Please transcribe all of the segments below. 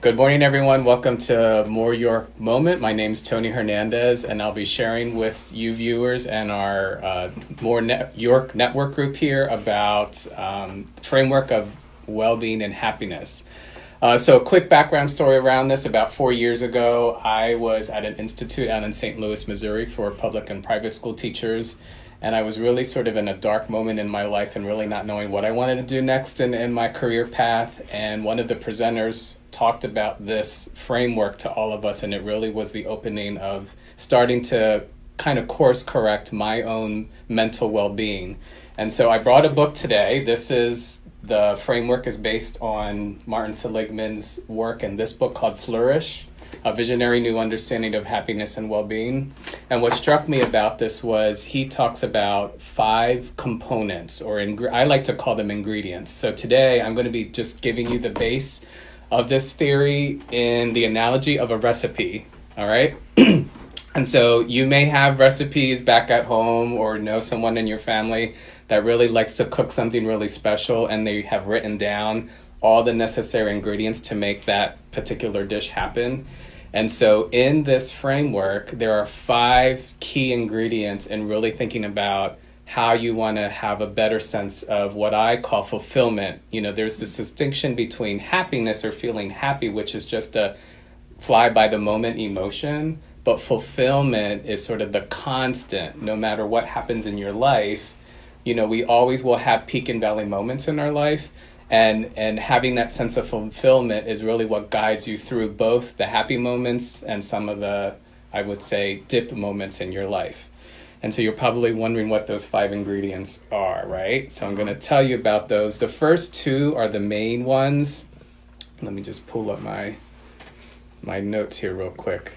Good morning, everyone. Welcome to More York Moment. My name's Tony Hernandez, and I'll be sharing with you viewers and our York network group here about framework of well-being and happiness. So a quick background story around this. About 4 years ago, I was at an institute out in St. Louis, Missouri for public and private school teachers. And I was really sort of in a dark moment in my life and really not knowing what I wanted to do next in my career path. And one of the presenters talked about this framework to all of us, and it really was the opening of starting to kind of course correct my own mental well-being. And so I brought a book today. The framework is based on Martin Seligman's work in this book called Flourish, A Visionary New Understanding of Happiness and Well-Being. And what struck me about this was he talks about 5 components, or I like to call them ingredients. So today I'm going to be just giving you the base of this theory in the analogy of a recipe, all right? And so you may have recipes back at home or know someone in your family that really likes to cook something really special, and they have written down all the necessary ingredients to make that particular dish happen. And so in this framework, there are 5 key ingredients in really thinking about how you want to have a better sense of what I call fulfillment. You know, there's this distinction between happiness or feeling happy, which is just a fly by the moment emotion, but fulfillment is sort of the constant, no matter what happens in your life. You know, we always will have peak and valley moments in our life. And having that sense of fulfillment is really what guides you through both the happy moments and some of the, I would say, dip moments in your life. And so you're probably wondering what those 5 ingredients are, right? So I'm going to tell you about those. The first 2 are the main ones. Let me just pull up my notes here real quick.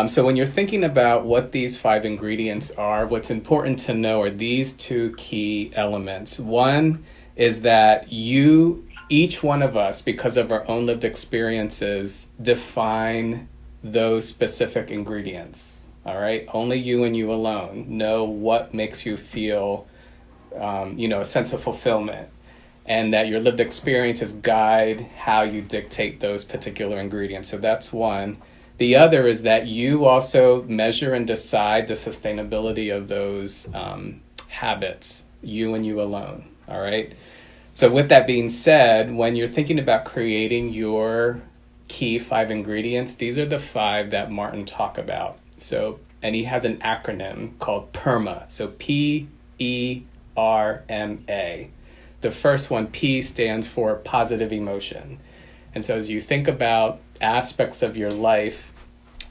So when you're thinking about what these 5 ingredients are, what's important to know are these 2 key elements. One is that each one of us, because of our own lived experiences, define those specific ingredients. All right? Only you and you alone know what makes you feel, a sense of fulfillment, and that your lived experiences guide how you dictate those particular ingredients. So that's one. The other is that you also measure and decide the sustainability of those habits, you and you alone. All right. So with that being said, when you're thinking about creating your key 5 ingredients, these are the 5 that Martin talked about. So, and he has an acronym called PERMA. So PERMA. The first one, P, stands for positive emotion. And so as you think about aspects of your life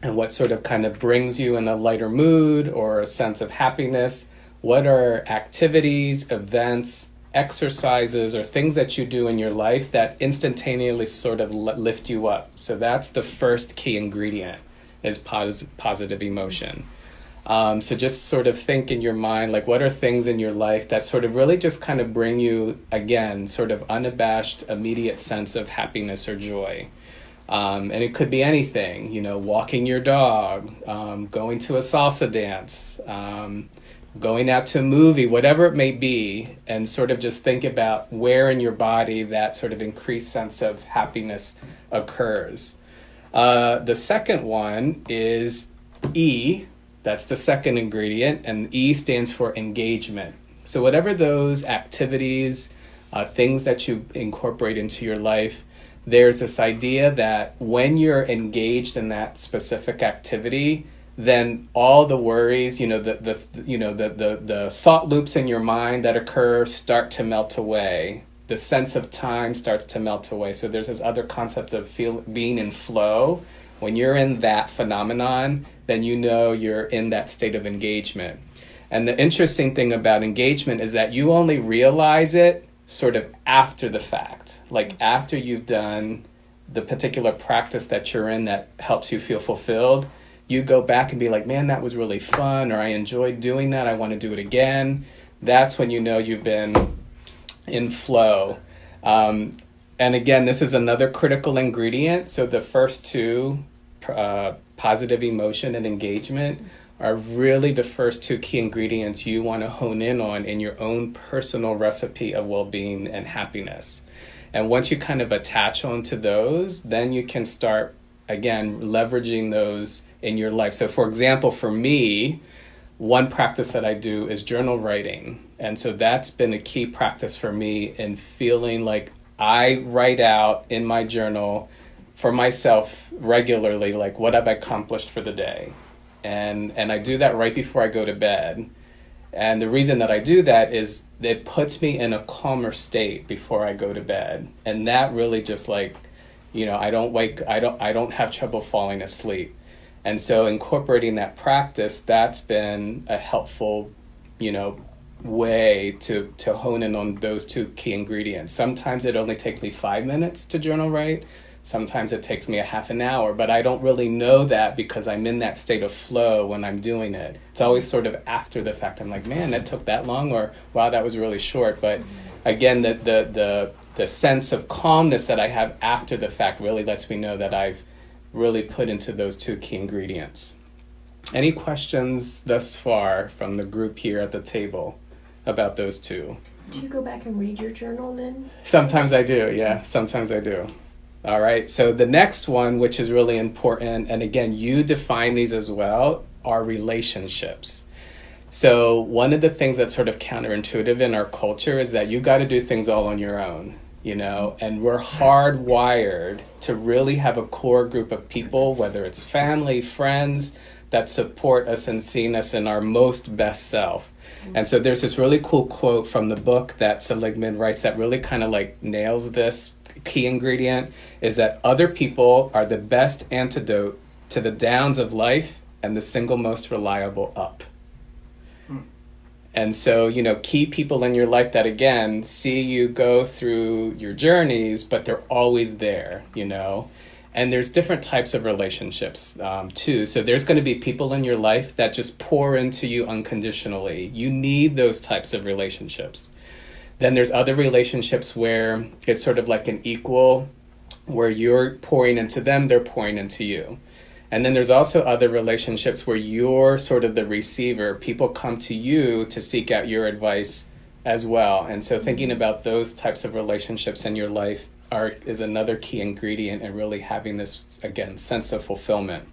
and what sort of kind of brings you in a lighter mood or a sense of happiness, what are activities, events, exercises, or things that you do in your life that instantaneously sort of lift you up? So that's the first key ingredient, is positive emotion. So just sort of think in your mind, like, what are things in your life that sort of really just kind of bring you, again, sort of unabashed, immediate sense of happiness or joy. And it could be anything, walking your dog, going to a salsa dance, going out to a movie, whatever it may be, and sort of just think about where in your body that sort of increased sense of happiness occurs. The second one is E. That's the second ingredient, and E stands for engagement. So whatever those activities, things that you incorporate into your life, there's this idea that when you're engaged in that specific activity, then all the worries, the thought loops in your mind that occur start to melt away. The sense of time starts to melt away. So there's this other concept of being in flow. When you're in that phenomenon, then you're in that state of engagement. And the interesting thing about engagement is that you only realize it sort of after the fact, like after you've done the particular practice that you're in that helps you feel fulfilled. You go back and be like, man, that was really fun, or I enjoyed doing that, I want to do it again. That's when you know you've been in flow. And again, this is another critical ingredient. So the first 2, positive emotion and engagement, are really the first 2 key ingredients you want to hone in on in your own personal recipe of well-being and happiness. And once you kind of attach onto those, then you can start, again, leveraging those in your life. So for example, for me, one practice that I do is journal writing. And so that's been a key practice for me in feeling like I write out in my journal for myself regularly, like what I've accomplished for the day. And I do that right before I go to bed. And the reason that I do that is it puts me in a calmer state before I go to bed. And that really just like, I don't have trouble falling asleep. And so incorporating that practice, that's been a helpful, way to hone in on those two key ingredients. Sometimes it only takes me 5 minutes to journal write. Sometimes it takes me a half an hour, but I don't really know that because I'm in that state of flow when I'm doing it. It's always sort of after the fact. I'm like, man, that took that long, or wow, that was really short. But again, the sense of calmness that I have after the fact really lets me know that I've really put into those two key ingredients. Any questions thus far from the group here at the table about those two? Do you go back and read your journal then? Sometimes I do, yeah. Sometimes I do. All right, so the next one, which is really important, and again, you define these as well, are relationships. So one of the things that's sort of counterintuitive in our culture is that you got to do things all on your own, and we're hardwired to really have a core group of people, whether it's family, friends, that support us and seeing us in our most best self. And so there's this really cool quote from the book that Seligman writes that really kind of like nails this key ingredient, is that other people are the best antidote to the downs of life and the single most reliable up. And so, key people in your life that, again, see you go through your journeys, but they're always there, And there's different types of relationships, too. So there's going to be people in your life that just pour into you unconditionally. You need those types of relationships. Then there's other relationships where it's sort of like an equal, where you're pouring into them, they're pouring into you. And then there's also other relationships where you're sort of the receiver. People come to you to seek out your advice as well. And so thinking about those types of relationships in your life is another key ingredient in really having this, again, sense of fulfillment.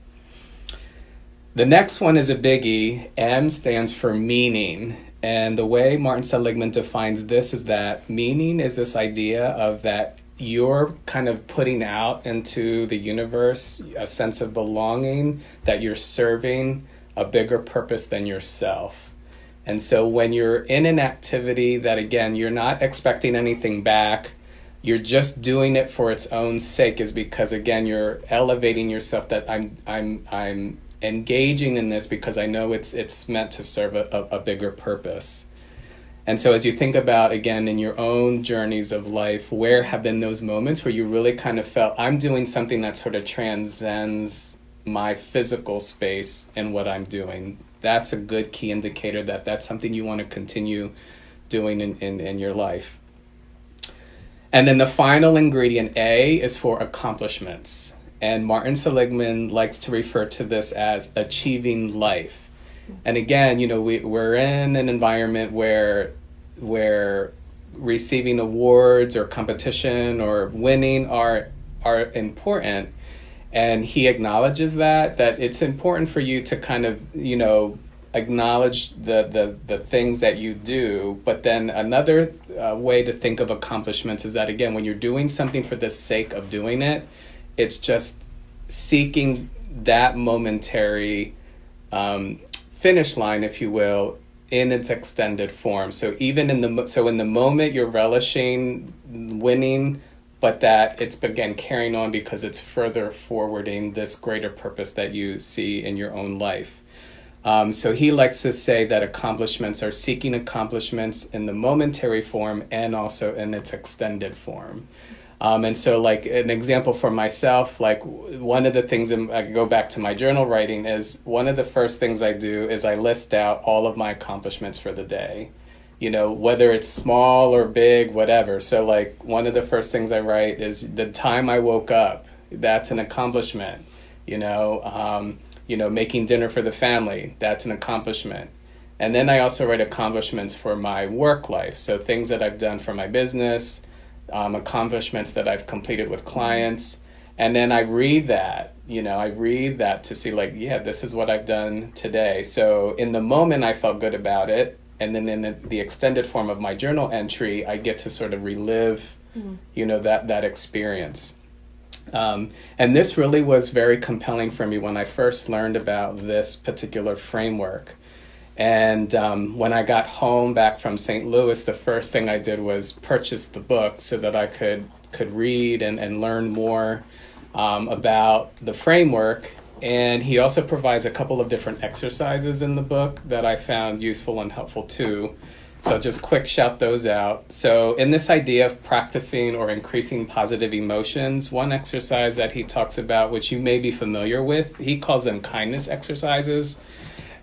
The next one is a biggie. M stands for meaning. And the way Martin Seligman defines this is that meaning is this idea of that you're kind of putting out into the universe a sense of belonging, that you're serving a bigger purpose than yourself. And so when you're in an activity that, again, you're not expecting anything back, you're just doing it for its own sake, is because, again, you're elevating yourself, that I'm engaging in this because I know it's meant to serve a bigger purpose. And so as you think about, again, in your own journeys of life, where have been those moments where you really kind of felt, I'm doing something that sort of transcends my physical space and what I'm doing? That's a good key indicator that that's something you want to continue doing in your life. And then the final ingredient, A, is for accomplishments. And Martin Seligman likes to refer to this as achieving life. And again, we're in an environment where receiving awards or competition or winning are important. And he acknowledges that it's important for you to kind of, acknowledge the things that you do. But then another way to think of accomplishments is that, again, when you're doing something for the sake of doing it, it's just seeking that momentary finish line, if you will, in its extended form. So even in the moment you're relishing winning, but that it's, again, carrying on because it's further forwarding this greater purpose that you see in your own life. So he likes to say that accomplishments are seeking accomplishments in the momentary form and also in its extended form. And so, like, an example for myself, like, one of the things, I go back to my journal writing, is one of the first things I do is I list out all of my accomplishments for the day, whether it's small or big, whatever. So, like, one of the first things I write is the time I woke up. That's an accomplishment. Making dinner for the family. That's an accomplishment. And then I also write accomplishments for my work life. So things that I've done for my business, accomplishments that I've completed with clients. And then I read that, to see like, yeah, this is what I've done today. So in the moment, I felt good about it. And then in the extended form of my journal entry, I get to sort of relive, that experience. And this really was very compelling for me when I first learned about this particular framework. And when I got home back from St. Louis, the first thing I did was purchase the book so that I could read and learn more about the framework. And he also provides a couple of different exercises in the book that I found useful and helpful too. So just quick shout those out. So in this idea of practicing or increasing positive emotions, one exercise that he talks about, which you may be familiar with, he calls them kindness exercises.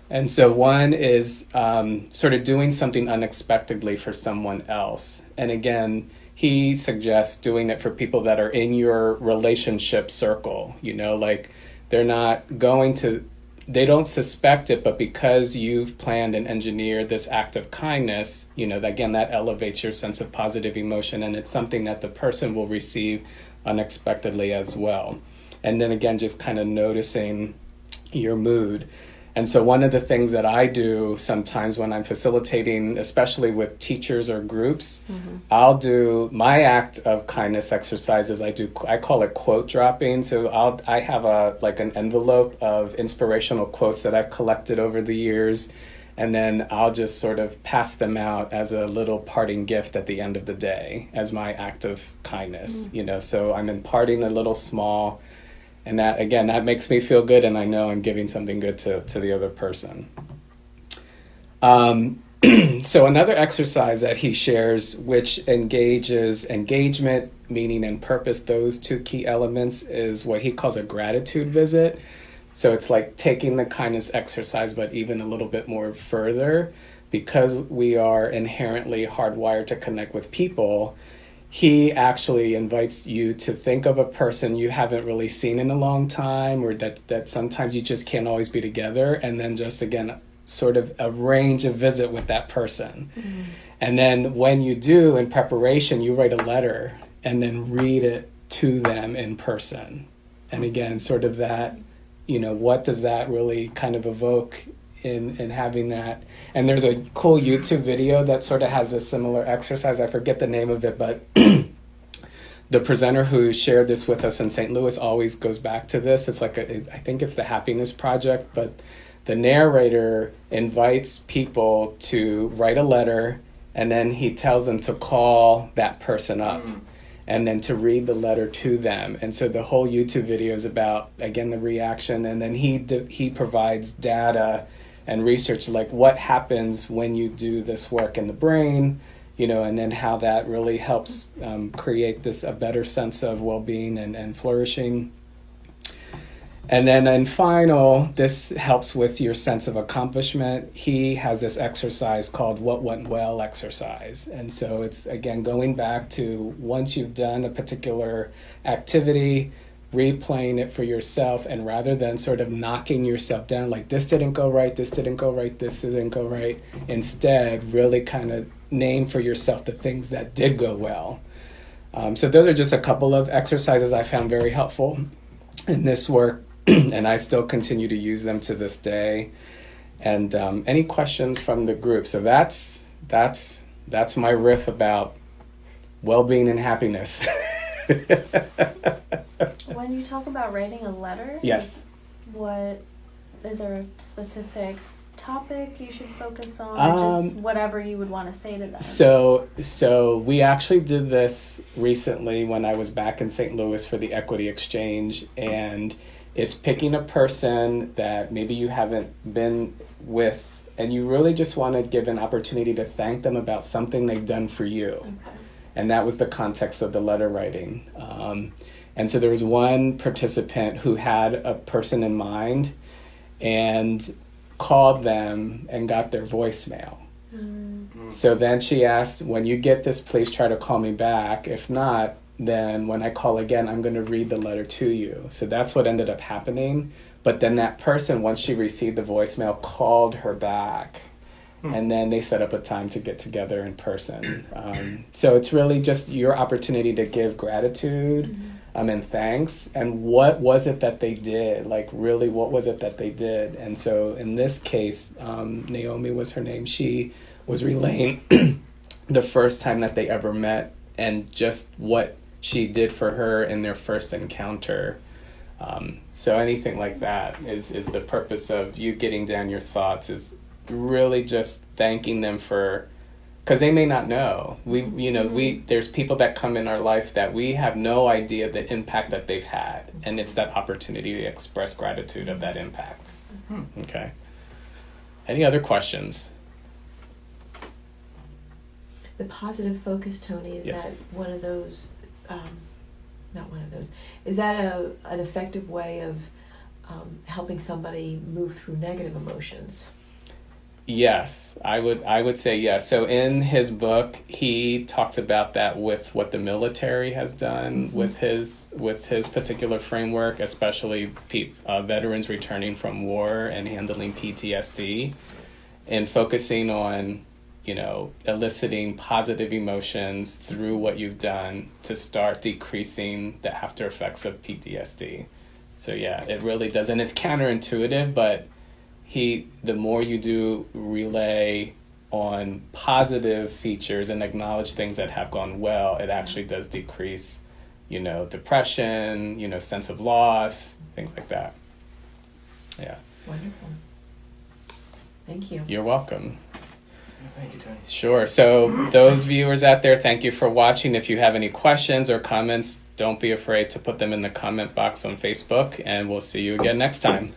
And so one is sort of doing something unexpectedly for someone else. And again, he suggests doing it for people that are in your relationship circle, like they're not they don't suspect it, but because you've planned and engineered this act of kindness, again, that elevates your sense of positive emotion, and it's something that the person will receive unexpectedly as well. And then again, just kind of noticing your mood. And so one of the things that I do sometimes when I'm facilitating, especially with teachers or groups, I'll do my act of kindness exercises. I call it quote dropping. So I have an envelope of inspirational quotes that I've collected over the years, and then I'll just sort of pass them out as a little parting gift at the end of the day as my act of kindness. So I'm imparting a little small. And that, again, that makes me feel good, and I know I'm giving something good to the other person. So another exercise that he shares, which engages engagement, meaning, and purpose, those two key elements, is what he calls a gratitude visit. So it's like taking the kindness exercise, but even a little bit more further, because we are inherently hardwired to connect with people. He actually invites you to think of a person you haven't really seen in a long time, or that sometimes you just can't always be together, and then just, again, sort of arrange a visit with that person. And then when you do, in preparation, you write a letter and then read it to them in person. And again, sort of that, what does that really kind of evoke in having that? And there's a cool YouTube video that sort of has a similar exercise. I forget the name of it, but the presenter who shared this with us in St. Louis always goes back to this. It's like, I think it's the Happiness Project, but the narrator invites people to write a letter, and then he tells them to call that person up and then to read the letter to them. And so the whole YouTube video is about, again, the reaction, and then he provides data and research, like what happens when you do this work in the brain, and then how that really helps create a better sense of well-being and flourishing. And then in final, this helps with your sense of accomplishment. He has this exercise called What Went Well exercise. And so it's, again, going back to once you've done a particular activity, replaying it for yourself, and rather than sort of knocking yourself down, like this didn't go right, this didn't go right, this didn't go right, instead really kind of name for yourself the things that did go well. So those are just a couple of exercises I found very helpful in this work, and I still continue to use them to this day. And any questions from the group? So that's my riff about well-being and happiness. When you talk about writing a letter, yes, what is there a specific topic you should focus on, or just whatever you would want to say to them? So we actually did this recently when I was back in St. Louis for the Equity Exchange, and it's picking a person that maybe you haven't been with, and you really just want to give an opportunity to thank them about something they've done for you. Okay. And that was the context of the letter writing. And so there was one participant who had a person in mind and called them and got their voicemail. So then she asked, when you get this, please try to call me back. If not, then when I call again, I'm going to read the letter to you. So that's what ended up happening. But then that person, once she received the voicemail, called her back And then they set up a time to get together in person. So it's really just your opportunity to give gratitude and thanks. And what was it that they did? Like, really, what was it that they did? And so in this case, Naomi was her name. She was relaying the first time that they ever met and just what she did for her in their first encounter. So anything like that is the purpose of you getting down your thoughts, is really just thanking them for, because they may not know. There's people that come in our life that we have no idea the impact that they've had, and it's that opportunity to express gratitude of that impact. Okay. Any other questions? The positive focus, Tony, is Yes. that one of those? Not one of those. Is that an effective way of helping somebody move through negative emotions? Yes, I would say yes. So in his book, he talks about that with what the military has done with his particular framework, especially veterans returning from war and handling PTSD, and focusing on, eliciting positive emotions through what you've done to start decreasing the after effects of PTSD. So yeah, it really does, and it's counterintuitive, but the more you do relay on positive features and acknowledge things that have gone well, it actually does decrease, depression, sense of loss, things like that. Yeah. Wonderful. Thank you. You're welcome. Thank you, Tony. Sure. So those viewers out there, thank you for watching. If you have any questions or comments, don't be afraid to put them in the comment box on Facebook, and we'll see you again next time.